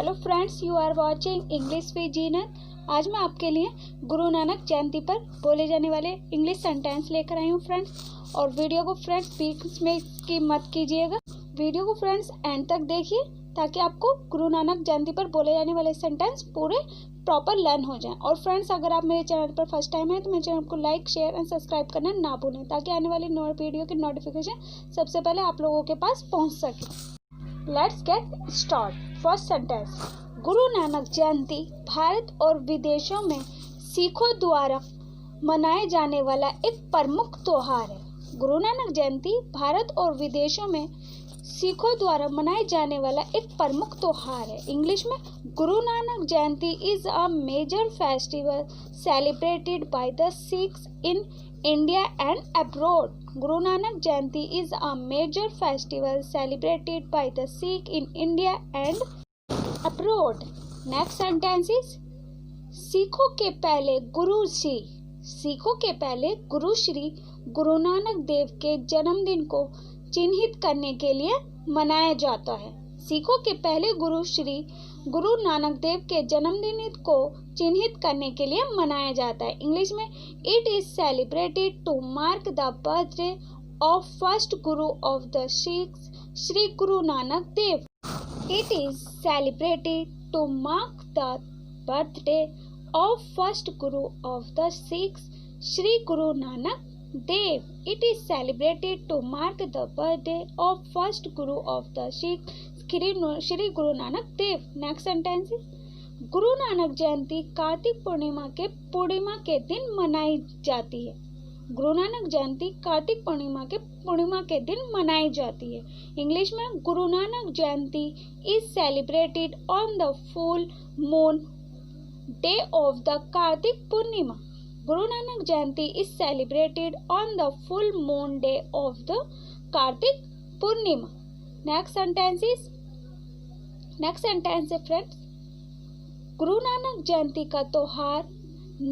Hello friends, you are watching English with Zeenat. आज मैं आपके लिए गुरु नानक जयंती पर बोले जाने वाले इंग्लिश सेंटेंस लेकर आई हूँ फ्रेंड्स। और वीडियो को फ्रेंड्स बीच में की मत कीजिएगा, वीडियो को फ्रेंड्स एंड तक देखिए ताकि आपको गुरु नानक जयंती पर बोले जाने वाले सेंटेंस पूरे प्रॉपर लर्न हो जाएं। और फ्रेंड्स, अगर आप मेरे चैनल पर फर्स्ट टाइम है तो मेरे चैनल को लाइक, शेयर एंड सब्सक्राइब करना ना भूलें ताकि आने वाली नई वीडियो की नोटिफिकेशन सबसे पहले आप लोगों के पास पहुँच सके। Let's get start. First sentence, गुरु नानक जयंती भारत और विदेशों में सिखों द्वारा मनाए जाने वाला एक प्रमुख त्योहार है। गुरु नानक जयंती भारत और विदेशों में सिखों द्वारा मनाए जाने वाला एक प्रमुख त्योहार है। इंग्लिश में, Guru Nanak Jayanti is a major festival celebrated by the Sikhs in India and abroad. Guru Nanak Jayanti is a major festival celebrated by the Sikh in India and abroad. Next sentence is, सिखों के पहले गुरु श्री गुरु नानक देव के जन्मदिन को चिन्हित करने के लिए मनाया जाता है। सिखों के पहले गुरु श्री गुरु नानक देव के जन्मदिन को चिन्हित करने के लिए मनाया जाता है। इंग्लिश में, it is celebrated to mark the birthday of first guru of the Sikhs Shri Guru Nanak Dev. It is celebrated to mark the birthday of first guru of the Sikhs Shri Guru Nanak Dev. It is celebrated to mark the birthday of first Guru of the Sikh, Shri Guru Nanak Dev. Next sentence, गुरु नानक जयंती कार्तिक पूर्णिमा के दिन मनाई जाती है। गुरु नानक जयंती कार्तिक पूर्णिमा के दिन मनाई जाती है। इंग्लिश में, Guru Nanak Jayanti is celebrated on the full moon day of the Kartik Purnima. Guru Nanak Jayanti is celebrated on the full moon day of the Kartik Purnima. Next sentence है friends, गुरु नानक जयंती का त्योहार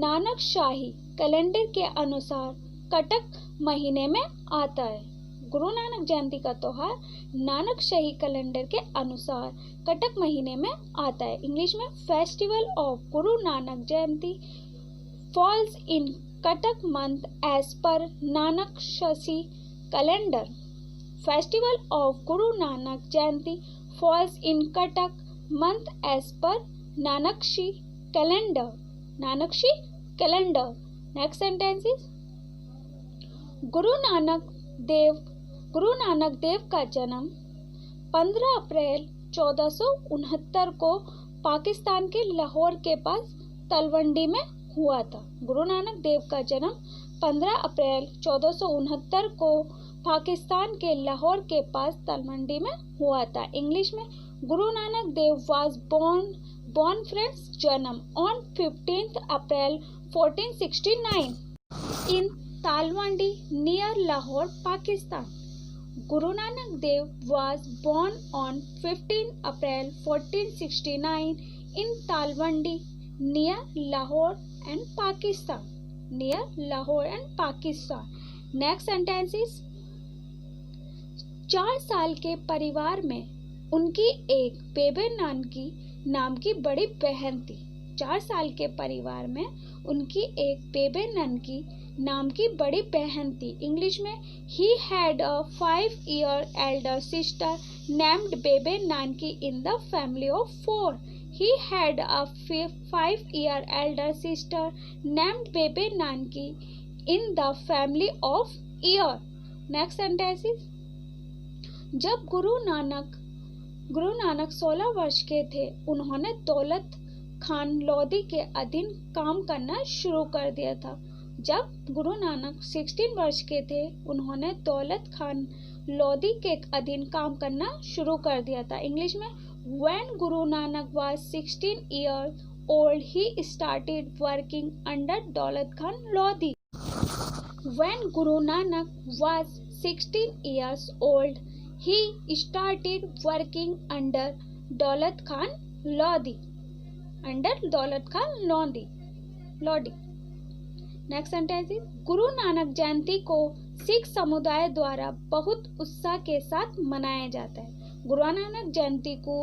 नानक शाही कैलेंडर के अनुसार कटक महीने में आता है। गुरु नानक जयंती का त्योहार नानक शाही कैलेंडर के अनुसार कटक महीने में आता है। इंग्लिश में, festival of Guru Nanak Jayanti falls in Katak month as per Nanak Shahi calendar. Festival of Guru Nanak Jayanti falls in Katak month as per Nanak Shahi calendar. Next sentence is, गुरु नानक देव का जन्म 15 April 1469 को पाकिस्तान के लाहौर के पास तलवंडी में हुआ था। गुरु नानक देव का जन्म 15 अप्रैल 1469 को पाकिस्तान के लाहौर के पास तलवंडी में हुआ था। इंग्लिश में, Guru Nanak Dev was born friends जन्म on 15 April 1469 in Talwandi near Lahore Pakistan. Guru Nanak Dev was born on 15 April 1469 in Talwandi near Lahore and Pakistan. Next sentence is, 4 साल के परिवार में उनकी एक बेबे नाम की बड़ी बहन थी। 4 साल के परिवार में उनकी एक बेबे नाम की बड़ी बहन थी। इंग्लिश में, he had a 5-year elder sister named बेबे Nanaki in the family of 4. He had a 5-year elder sister named Bebe Nanki in the family of Ear. Next sentence is, जब गुरु नानक 16 वर्ष के थे, उन्होंने दौलत खान लोधी के अधीन काम करना शुरू कर दिया था। जब गुरु नानक 16 वर्ष के थे, उन्होंने दौलत खान लोधी के अधीन काम करना शुरू कर दिया था। इंग्लिश में, when Guru Nanak was 16 years old, he started working under Daulat Khan Lodi. When Guru Nanak was 16 years old, he started working under Daulat Khan Lodi. Next sentence है, गुरु नानक जयंती को सिख समुदाय द्वारा बहुत उत्साह के साथ मनाया जाता है। गुरु नानक जयंती को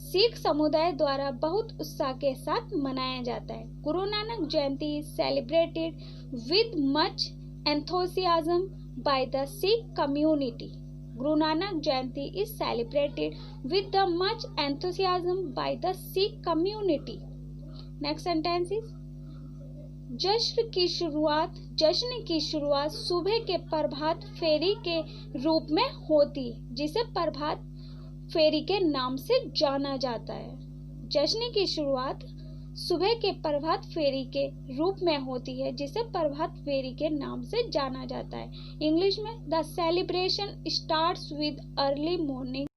सिख समुदाय द्वारा बहुत उत्साह के साथ मनाया जाता है। Guru Nanak Jayanti is celebrated with much enthusiasm by the Sikh community. Guru Nanak Jayanti is celebrated with the much enthusiasm by the Sikh community. Next sentence is जश्न की शुरुआत सुबह के प्रभात फेरी के रूप में होती है, जिसे प्रभात फेरी के नाम से जाना जाता है। जश्न की शुरुआत सुबह के प्रभात फेरी के रूप में होती है, जिसे प्रभात फेरी के नाम से जाना जाता है। इंग्लिश में the celebration starts with early morning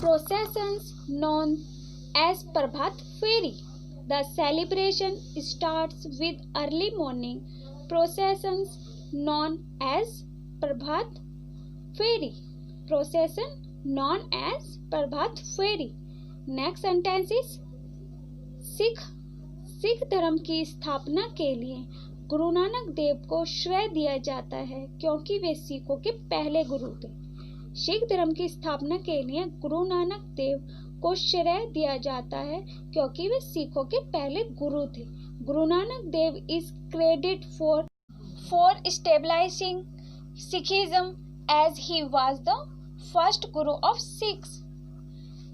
processions known as Prabhat Pheri. The celebration starts with early morning processions known as Prabhat Pheri. Procession known as Prabhat Pheri. Next sentence is Sikh धर्म की स्थापना के लिए गुरु नानक देव को श्रेय दिया जाता है, क्योंकि वे सिखों के पहले गुरु थे। सिख धर्म की स्थापना के लिए गुरु नानक देव को श्रेय दिया जाता है, क्योंकि वे सिखों के पहले गुरु थे। Guru Nanak Dev is credit for stabilising Sikhism as he was the first guru of Sikhs.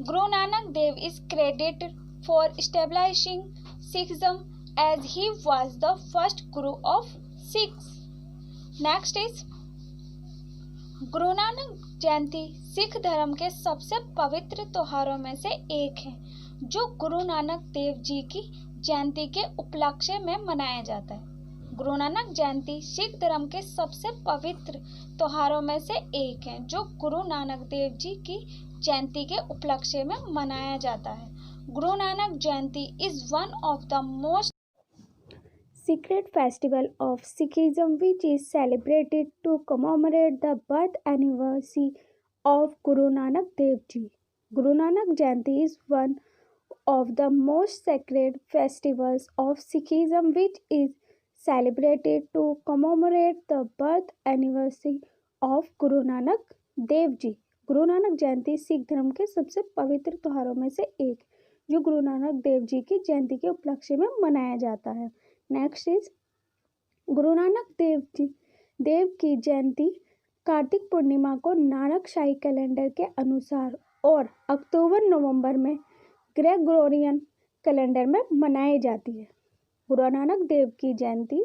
Guru Nanak Dev is credited for establishing Sikhism as he was the first guru of Sikhs. Next is गुरु नानक जयंती सिख धर्म के सबसे पवित्र त्योहारों में से एक है, जो गुरु नानक देव जी की जयंती के उपलक्ष्य में मनाया जाता है। गुरु नानक जयंती सिख धर्म के सबसे पवित्र त्योहारों में से एक है, जो गुरु नानक देव जी की जयंती के उपलक्ष्य में मनाया जाता है। Guru Nanak Jayanti is one of the most sacred festival of Sikhism, which is celebrated to commemorate the birth anniversary of Guru Nanak Dev Ji. Guru Nanak Jayanti is one of the most sacred festivals of Sikhism, which is celebrated to commemorate the birth anniversary of Guru Nanak Dev Ji. गुरु नानक जयंती सिख धर्म के सबसे पवित्र त्योहारों में से एक, जो गुरु नानक देव जी की जयंती के उपलक्ष्य में मनाया जाता है। नेक्स्ट इज गुरु नानक देव की जयंती कार्तिक पूर्णिमा को नानक शाही कैलेंडर के अनुसार और अक्टूबर नवंबर में ग्रेगोरियन कैलेंडर में मनाई जाती है। गुरु नानक देव की जयंती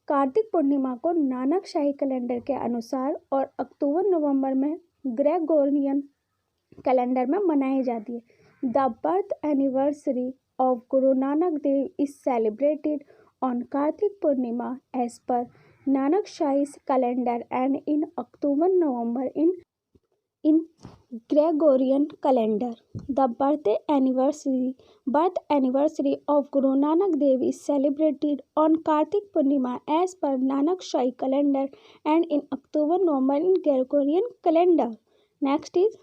कार्तिक पूर्णिमा को नानक शाही कैलेंडर के अनुसार और अक्टूबर नवंबर में ग्रेगोरियन कैलेंडर में मनाई जाती है। The birth anniversary of Guru Nanak Dev is celebrated on Kartik Purnima as per Nanak Shahi's calendar and in October-November in Gregorian calendar. The birth anniversary of Guru Nanak Dev is celebrated on Kartik Purnima as per Nanak Shahi calendar and in October-November in Gregorian calendar. Next is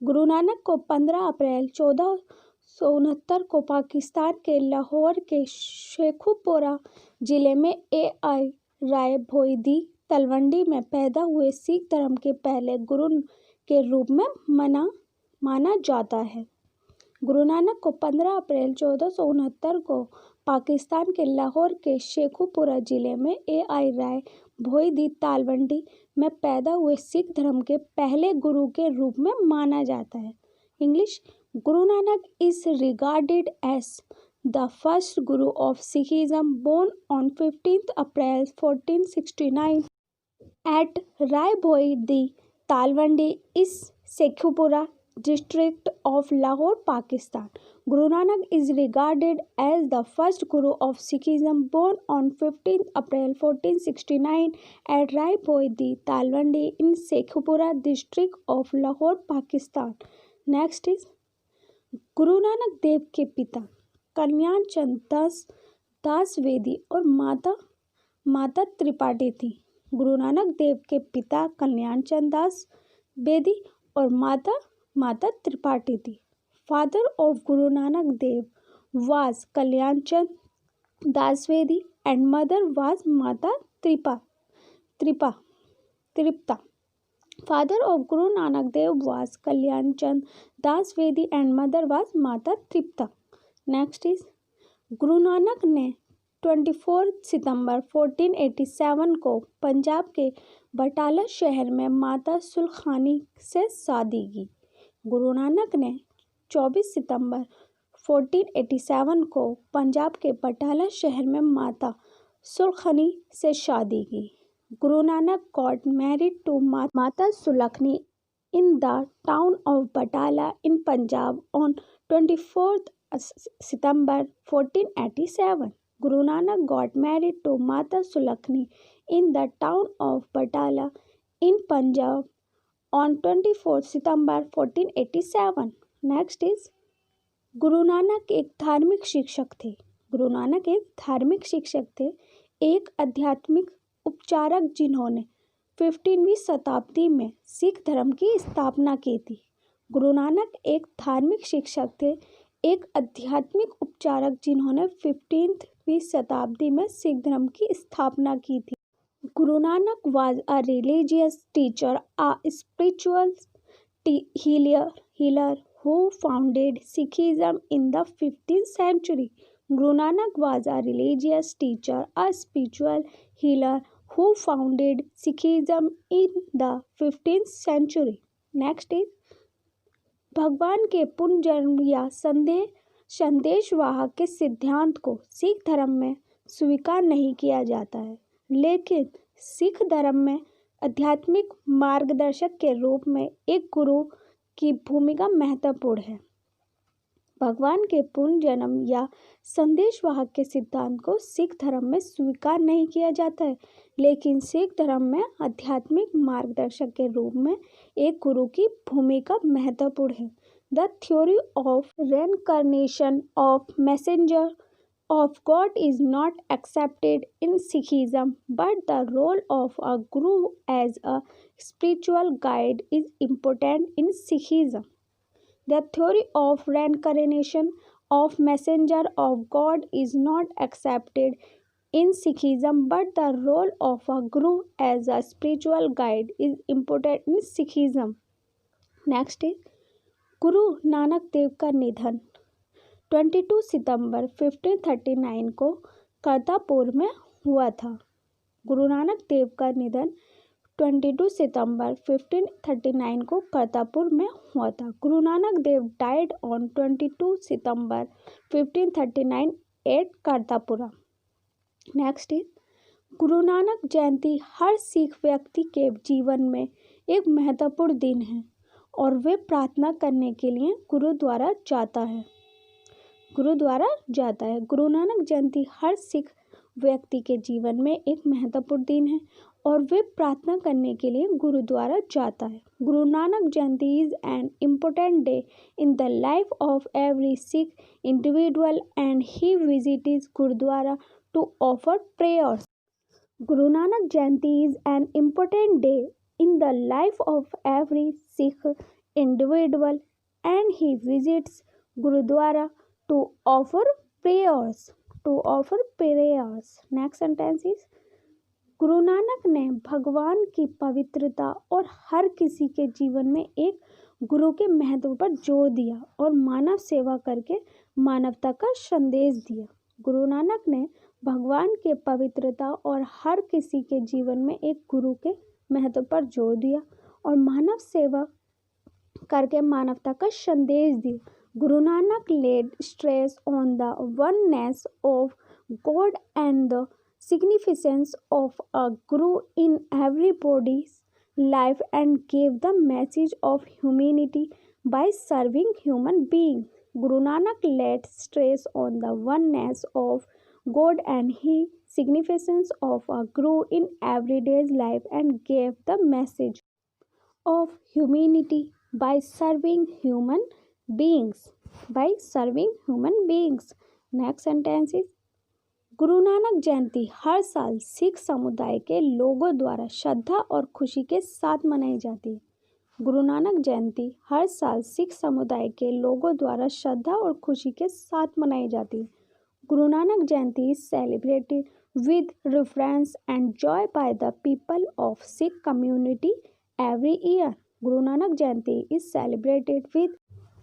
Guru Nanak को 15 April 1469 को पाकिस्तान के लाहौर के शेखुपुरा जिले में A.I. राय भोईदी तलवंडी में पैदा हुए सिख धर्म के पहले गुरु के रूप में माना जाता है। गुरु नानक को 15 अप्रैल 1469 को पाकिस्तान के लाहौर के शेखुपुरा जिले में A.I. राय भोईदी तालवंडी में पैदा हुए सिख धर्म के पहले गुरु के रूप में माना जाता है। English Guru Nanak is regarded as the first guru of Sikhism born on 15 April 1469 at Rai Bhoi di Talwandi is Sheikhupura district of Lahore, Pakistan. Guru Nanak is regarded as the first Guru of Sikhism born on 15 April 1469 at Rai Bhoidi, Talwandi in Shekhupura district of Lahore, Pakistan. Next is गुरु नानक देव के पिता कल्याण चंद दास वेदी और माता त्रिपाठी थी। गुरु नानक देव के पिता कल्याण चंद दास वेदी और माता त्रिपाठी थी। Father of Guru Nanak Dev was Kalyan Chand Das Bedi and mother was Mata Tripta. Father of Guru Nanak Dev was Kalyan Chand Das Vedi and mother was Mata Tripta. Next is Guru Nanak ने 24 सितंबर 1487 को पंजाब के बटाला शहर में माता सुलखानी से शादी की। गुरु नानक ने 24 सितंबर 1487 को पंजाब के बटाला शहर में माता सुलखानी से शादी की। Guru Nanak got married to माता Sulakhni in the town of Batala in Punjab on 24th September 1487. Guru Nanak got married to Mata Sulkhani in the town of Batala in Punjab on 24th September 1487. Next is Guru Nanak एक धार्मिक शिक्षक थे। गुरु नानक एक धार्मिक शिक्षक थे, एक आध्यात्मिक उपचारक जिन्होंने 15वीं शताब्दी में सिख धर्म की स्थापना की थी। गुरु नानक एक धार्मिक शिक्षक थे, एक आध्यात्मिक उपचारक जिन्होंने 15वीं शताब्दी में सिख धर्म की स्थापना की थी। Guru Nanak was a religious teacher, a spiritual healer who founded Sikhism in the 15th century. Guru Nanak was a religious teacher, a spiritual healer who founded Sikhism in the 15th century. Next is भगवान के पुनर्जन्म या संदेशवाहक के सिद्धांत को सिख धर्म में स्वीकार नहीं किया जाता है, लेकिन सिख धर्म में आध्यात्मिक मार्गदर्शक के रूप में एक गुरु की भूमिका महत्वपूर्ण है। भगवान के पुनर्जन्म या संदेशवाहक के सिद्धांत को सिख धर्म में स्वीकार नहीं किया जाता है, लेकिन सिख धर्म में आध्यात्मिक मार्गदर्शक के रूप में एक गुरु की भूमिका महत्वपूर्ण है। The theory of reincarnation of messenger of God is not accepted in Sikhism, but the role of a guru as a spiritual guide is important in Sikhism. The theory of reincarnation of messenger of God is not accepted in Sikhism, but the role of a guru as a spiritual guide is important in Sikhism. Next is गुरु नानक देव का निधन 22 September 1539 को करतारपुर में हुआ था। गुरु नानक देव का निधन 22 September 1539 को करतारपुर में हुआ था। Guru Nanak Dev died on 22 September 1539 at Kartarpura. Next is Guru Nanak जयंती हर सिख व्यक्ति के जीवन में एक महत्वपूर्ण दिन है और वे प्रार्थना करने के लिए गुरुद्वारा जाता है। गुरु नानक जयंती हर सिख व्यक्ति के जीवन में एक महत्वपूर्ण दिन है और वे प्रार्थना करने के लिए गुरुद्वारा जाता है। Guru Nanak Jayanti is an important day in the life of every Sikh individual and he visits gurudwara to offer prayers. Guru Nanak Jayanti is an important day in the life of every Sikh individual and he visits gurudwara to offer prayers. Next sentence is Guru Nanak ने भगवान की पवित्रता और हर किसी के जीवन में एक गुरु के महत्व पर जोर दिया और मानव सेवा करके मानवता का संदेश दिया। गुरु नानक ने भगवान के पवित्रता और हर किसी के जीवन में एक गुरु के महत्व पर जोर दिया और मानव सेवा करके मानवता का संदेश दिया। Guru Nanak laid stress on the oneness of God and the significance of a guru in everybody's life and gave the message of humanity by serving human beings. Guru Nanak laid stress on the oneness of God and the significance of a guru in everyday's life and gave the message of humanity by serving human beings. Next sentence is गुरु नानक जयंती हर साल सिख समुदाय के लोगों द्वारा श्रद्धा और खुशी के साथ मनाई जाती है। गुरु नानक जयंती हर साल सिख समुदाय के लोगों द्वारा श्रद्धा और खुशी के साथ मनाई जाती है। Guru Nanak Jayanti is celebrated with reverence and joy by the people of Sikh community every year. Guru Nanak Jayanti is celebrated with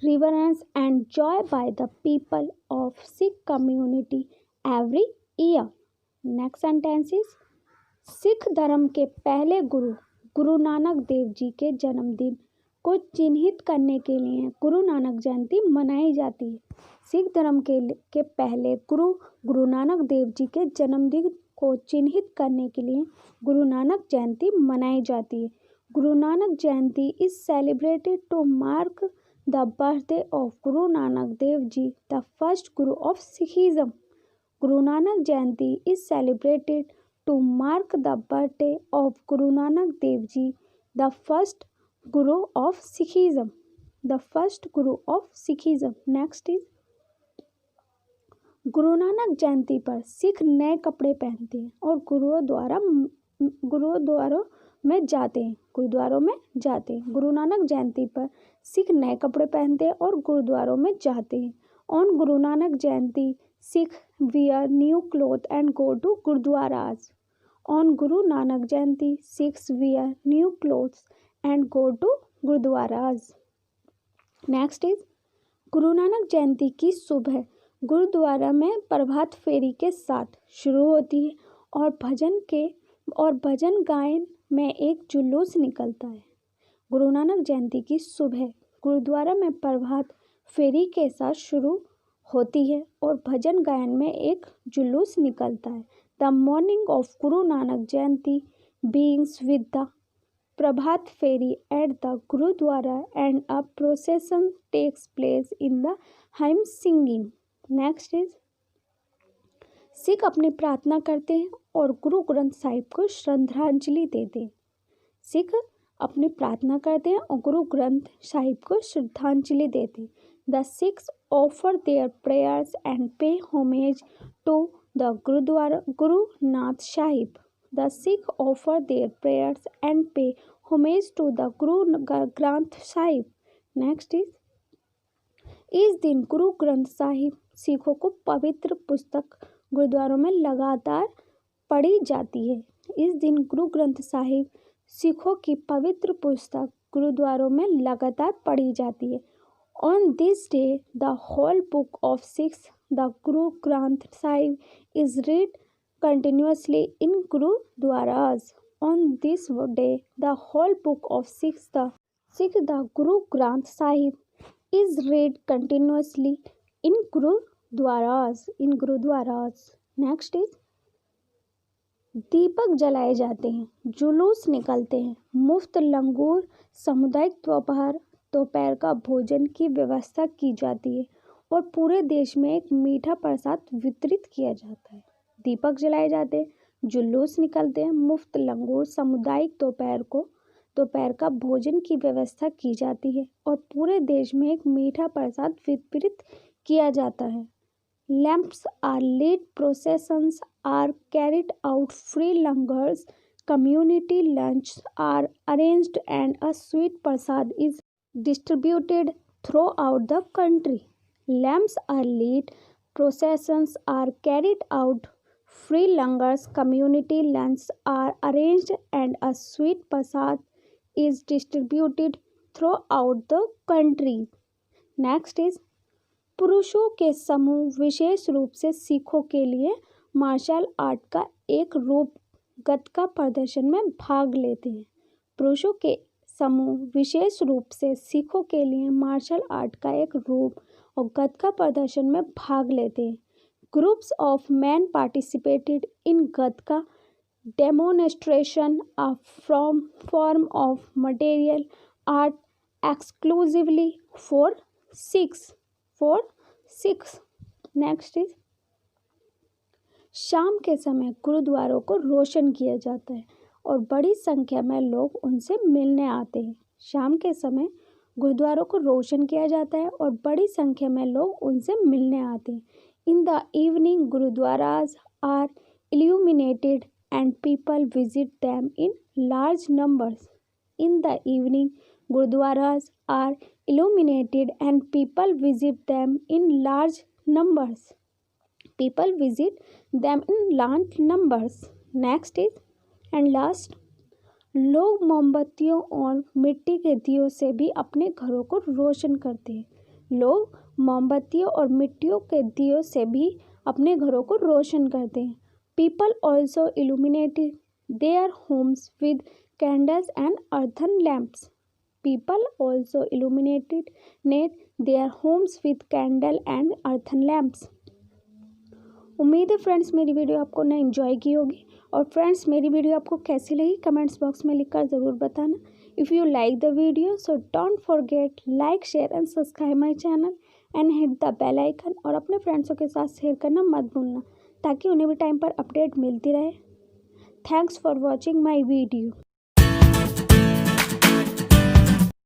reverence and joy by the people of Sikh community every year. Next sentence is Sikh धर्म के पहले गुरु गुरु नानक देव जी के जन्मदिन को चिन्हित करने के लिए गुरु नानक जयंती मनाई जाती है। सिख धर्म के पहले गुरु गुरु नानक देव जी के जन्मदिन को चिन्हित करने के लिए गुरु नानक जयंती मनाई जाती है। Guru Nanak Jayanti is celebrated to mark the birthday of Guru Nanak Dev ji, the first guru of Sikhism. Guru Nanak Jayanti is celebrated to mark the birthday of Guru Nanak Dev Ji, the first Guru of Sikhism. The first Guru of Sikhism. Next is गुरु नानक जयंती पर सिख नए कपड़े पहनते हैं और गुरुद्वारों में जाते हैं। गुरु नानक जयंती पर सिख नए कपड़े पहनते हैं और गुरुद्वारों में जाते हैं। On Guru Nanak Jayanti Sikh wear new clothes and go to gurdwaras. On Guru Nanak Jayanti, Sikhs wear new clothes and go to gurdwaras. Next is गुरु नानक जयंती की सुबह गुरुद्वारा में प्रभात फेरी के साथ शुरू होती है और भजन गायन में एक जुलूस निकलता है। गुरु नानक जयंती की सुबह गुरुद्वारा में प्रभात फेरी के साथ शुरू होती है और भजन गायन में एक जुलूस निकलता है। The morning of Guru Nanak Jayanti begins with the Prabhat Pheri at the gurdwara and a procession takes place in the hymn singing. Next is Sikh अपनी प्रार्थना करते हैं और गुरु ग्रंथ साहिब को श्रद्धांजलि देते हैं। सिख अपनी प्रार्थना करते हैं और गुरु ग्रंथ साहिब को श्रद्धांजलि देते हैं। The Sikhs offer their prayers and pay homage to the Guru Nath Sahib. The Sikh offer their prayers and pay homage to the Guru Granth Sahib. Next is इस दिन गुरु ग्रंथ साहिब सिखों को पवित्र पुस्तक गुरुद्वारों में लगातार पढ़ी जाती है। इस दिन गुरु ग्रंथ साहिब सिखों की पवित्र पुस्तक गुरुद्वारों में लगातार पढ़ी जाती है। On this day, the whole book of Sikhs, the Guru Granth Sahib, is read continuously in Gurudwaras. On this day, the whole book of Sikhs, the Guru Granth Sahib, is read continuously in Gurudwaras. Next is दीपक जलाए जाते हैं, जुलूस निकलते हैं, मुफ्त लंगूर, सामुदायिक दोपहर का भोजन की व्यवस्था की जाती है और पूरे देश में एक मीठा प्रसाद वितरित किया जाता है। दीपक जलाए जाते हैं, जुलूस निकलते हैं, मुफ्त लंगूर, सामुदायिक दोपहर का भोजन की व्यवस्था की जाती है और पूरे देश में एक मीठा प्रसाद वितरित किया जाता है। Lamps are lit, processions are carried out, free langars, community lunch are arranged and a sweet prasad is distributed throughout the country. Lamps are lit, processions are carried out, free langars, community lunches are arranged and a sweet prasad is distributed throughout the country. Next is पुरुषों के समूह विशेष रूप से सिखों के लिए martial art का एक रूप गतका प्रदर्शन में भाग लेते हैं। पुरुषों के समूह विशेष रूप से सिखों के लिए मार्शल आर्ट का एक रूप और गतका प्रदर्शन में भाग लेते हैं। Groups of man participated in Gatka demonstration a form of material art exclusively for six. Next is शाम के समय गुरुद्वारों को रोशन किया जाता है और बड़ी संख्या में लोग उनसे मिलने आते हैं। शाम के समय गुरुद्वारों को रोशन किया जाता है और बड़ी संख्या में लोग उनसे मिलने आते हैं। In the evening gurudwaras are illuminated and people visit them in large numbers. In the evening, gurudwaras are illuminated and people visit them in large numbers. Next is and last, लोग मोमबत्तियों और मिट्टी के दियों से भी अपने घरों को रोशन करते हैं। लोग मोमबत्तियों और मिट्टियों के दियों से भी अपने घरों को रोशन करते हैं। People also illuminated their homes with candles and earthen lamps. People also illuminated their homes with candle and earthen lamps. उम्मीद है फ्रेंड्स मेरी वीडियो आपको ना एंजॉय की होगी। और फ्रेंड्स मेरी वीडियो आपको कैसी लगी कमेंट्स बॉक्स में लिखकर ज़रूर बताना। If you like the video so don't forget like share and subscribe my channel and hit the bell icon. और अपने फ्रेंड्सों के साथ शेयर करना मत भूलना ताकि उन्हें भी टाइम पर अपडेट मिलती रहे। Thanks for watching my video.